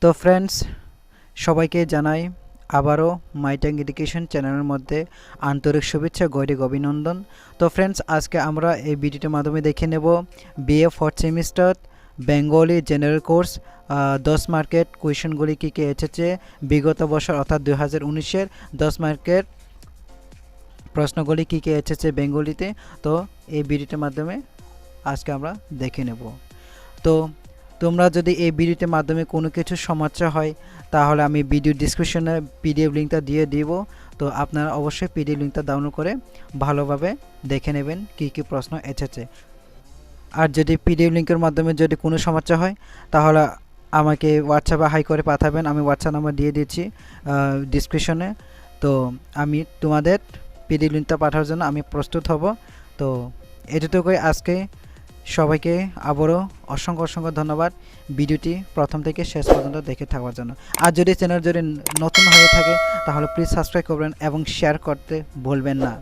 তো ফ্রেন্ডস, সবাইকে জানাই আবারও মাইট্যাং এডুকেশন চ্যানেলের মধ্যে আন্তরিক শুভেচ্ছা, গৈরিক অভিনন্দন। তো ফ্রেন্ডস, আজকে আমরা এই ভিডিওটির মাধ্যমে দেখে নেব BA fourth semester Bengali general course 10 মার্কের কোয়েশনগুলি কী কী এসেছে বিগত বছর অর্থাৎ 2019-এর 10 মার্কের প্রশ্নগুলি কী কী এসেছে বেঙ্গলিতে। তো এই ভিডিওটির মাধ্যমে আজকে আমরা দেখে নেব। তো তোমরা যদি এই ভিডিওটির মাধ্যমে কোনো কিছু সমস্যা হয় তাহলে আমি ভিডিও ডিসক্রিপশনে পিডিএফ লিঙ্কটা দিয়ে দিব। তো আপনারা অবশ্যই পিডিএফ লিঙ্কটা ডাউনলোড করে ভালোভাবে দেখে নেবেন কী কী প্রশ্ন এসেছে। আর যদি পিডিএফ লিঙ্কের মাধ্যমে যদি কোনো সমস্যা হয় তাহলে আমাকে হোয়াটসঅ্যাপে হাই করে পাঠাবেন। আমি হোয়াটসঅ্যাপ নাম্বার দিয়ে দিচ্ছি ডিসক্রিপশনে। তো আমি তোমাদের পিডিএফ লিঙ্কটা পাঠানোর জন্য আমি প্রস্তুত হব। তো এটুকুই আজকে। সবাইকে আবারও অসংখ্য ধন্যবাদ ভিডিওটি প্রথম থেকে শেষ পর্যন্ত দেখে থাকার জন্য। আর যদি চ্যানেল যদি নতুন হয়ে থাকে তাহলে প্লিজ সাবস্ক্রাইব করবেন এবং শেয়ার করতে ভুলবেন না।